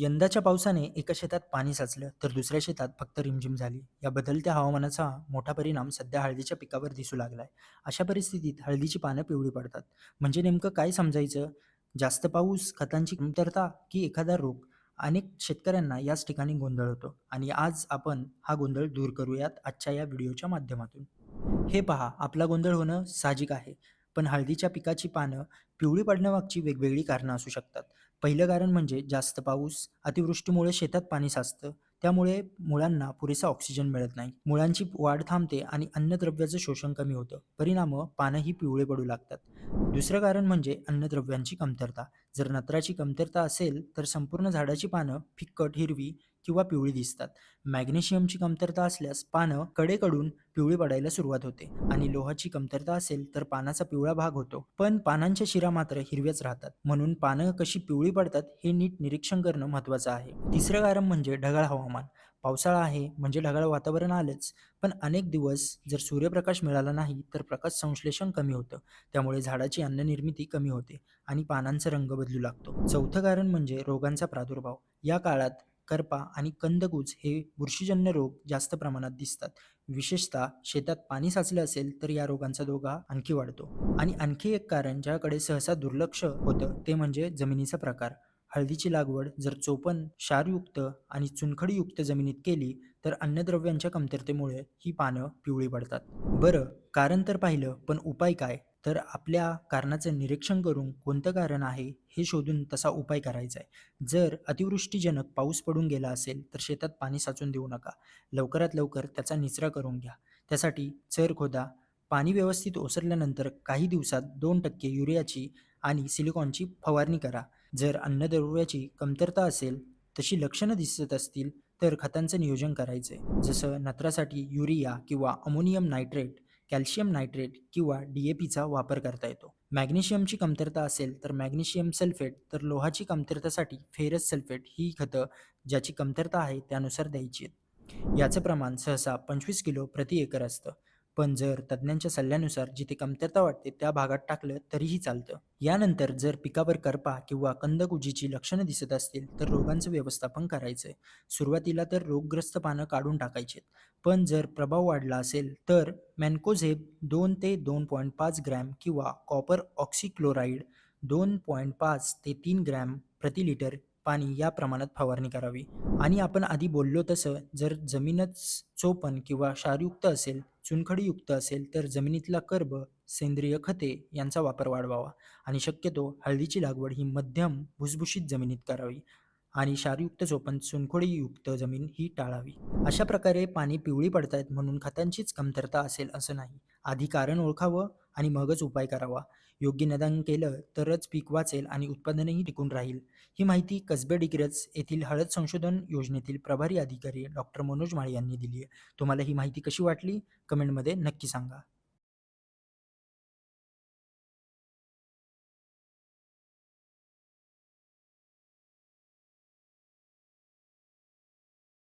यंदाच्या पावसाने एका शेतात पाणी साचलं तर दुसऱ्या शेतात फक्त रिमझिम झाली. या बदलत्या हवामानाचा मोठा परिणाम सध्या हळदीच्या पिकावर दिसू लागलाय. अशा परिस्थितीत हळदीची पानं पिवळी पडतात. म्हणजे नेमकं काय समजायचं? जास्त पाऊस, खतांची कमतरता की एखादा रोग? अनेक शेतकऱ्यांना याच ठिकाणी गोंधळ होतो आणि आज आपण हा गोंधळ दूर करूयात आजच्या या व्हिडिओच्या माध्यमातून. हे पहा, आपला गोंधळ होणं साहजिक आहे. पण हळदीच्या पिकाची पानं पिवळी पडण्यामागची वेगवेगळी कारणं असू शकतात. पहिलं कारण म्हणजे जास्त पाऊस, अतिवृष्टीमुळे शेतात पाणी साचतं. त्यामुळे मुळांना पुरेसा ऑक्सिजन मिळत नाही. मुळांची वाढ थांबते आणि अन्नद्रव्याचं शोषण कमी होतं. परिणाम पानंही पिवळे पडू लागतात. दुसरं कारण म्हणजे अन्नद्रव्यांची कमतरता. जर नत्राची कमतरता असेल तर संपूर्ण झाडाची पानं फिक्कट हिरवी किंवा पिवळी दिसतात. मॅग्नेशियमची कमतरता असल्यास पानं कडेकडून पिवळी पडायला सुरुवात होते आणि लोहाची कमतरता असेल तर पानाचा पिवळा भाग होतो. पण पानांच्या शिरा मात्र हिरव्याच राहतात. म्हणून पानं कशी पिवळी पडतात हे नीट निरीक्षण करणं महत्त्वाचं आहे. तिसरं कारण म्हणजे ढगाळ हवामान. पावसाळा आहे म्हणजे ढगाळ वातावरण आलंच. पण अनेक दिवस जर सूर्यप्रकाश मिळाला नाही तर प्रकाश संश्लेषण कमी होतं. त्यामुळे झाडाची अन्ननिर्मिती कमी होते आणि पानांचा रंग बदलू लागतो. चौथं कारण म्हणजे रोगांचा प्रादुर्भाव. या काळात करपा आणि कंदकुज हे बुरशीजन्य रोग जास्त प्रमाणात दिसतात. विशेषतः शेतात पाणी साचलं असेल तर या रोगांचा धोका आणखी वाढतो. आणि आणखी एक कारण ज्याकडे सहसा दुर्लक्ष होतं ते म्हणजे जमिनीचा प्रकार. हळदीची लागवड जर चोपण, क्षारयुक्त आणि चुनखडीयुक्त जमिनीत केली तर अन्नद्रव्यांच्या कमतरतेमुळे ही पानं पिवळी पडतात. बरं, कारण तर पाहिलं, पण उपाय काय? तर आपल्या कारणाचं निरीक्षण करून कोणतं कारण आहे हे शोधून तसा उपाय करायचा आहे. जर अतिवृष्टीजनक पाऊस पडून गेला असेल तर शेतात पाणी साचून देऊ नका. लवकरात लवकर त्याचा निचरा करून घ्या. त्यासाठी चर खोदा. पाणी व्यवस्थित ओसरल्यानंतर काही दिवसात 2% युरियाची आणि सिलिकॉनची फवारणी करा. जर अन्नद्रव्याची कमतरता असेल, तशी लक्षणं दिसत असतील तर खतांचं नियोजन करायचंय. जसं नत्रासाठी युरिया किंवा अमोनियम नायट्रेट, कॅल्शियम नायट्रेट किंवा डी-ए-पीचा वापर करता येतो. मॅग्नेशियमची कमतरता असेल तर मॅग्नेशियम सल्फेट, तर लोहाची कमतरतेसाठी फेरस सल्फेट ही खतं ज्याची कमतरता आहे त्यानुसार द्यायची आहेत. याचं प्रमाण सहसा 25 किलो प्रति एकर असतं. पण जर तज्ञांच्या सल्ल्यानुसार जिथे कमतरता वाटते त्या भागात टाकलं तरीही चालतं. यानंतर जर पिकावर करपा किंवा कंदकुजीची लक्षणं दिसत असतील तर रोगांचं व्यवस्थापन करायचंय. सुरुवातीला तर रोगग्रस्त पानं काढून टाकायची. पण जर प्रभाव वाढला असेल तर मॅन्कोझेब 2 ते 2.5 ग्रॅम किंवा कॉपर ऑक्सिक्लोराईड 2.5 ते 3 ग्रॅम प्रति लिटर पाणी या प्रमाणात फवारणी करावी. आणि आपण आधी बोललो तसं जर जमीनच चोपण किंवा क्षारयुक्त असेल, चुनखडीयुक्त असेल तर जमिनीतला कर्ब, सेंद्रिय खते यांचा वापर वाढवावा आणि शक्यतो हळदीची लागवड ही मध्यम भुसभुशीत जमिनीत करावी आणि क्षारयुक्त चोपण चुनखडीयुक्त जमीन ही टाळावी. अशा प्रकारे पाणी पिवळी पडतायत म्हणून खतांचीच कमतरता असेल असं नाही. आधी कारण ओळखावं आणि मगच उपाय करावा. योग्य निदान केलं तरच पीक वाचेल आणि उत्पादनही टिकून राहील. ही माहिती कसबे डिग्रज येथील हळद संशोधन योजनेतील प्रभारी अधिकारी डॉक्टर मनोज माळी यांनी दिली आहे. तुम्हाला ही माहिती कशी वाटली? कमेंटमध्ये नक्की सांगा.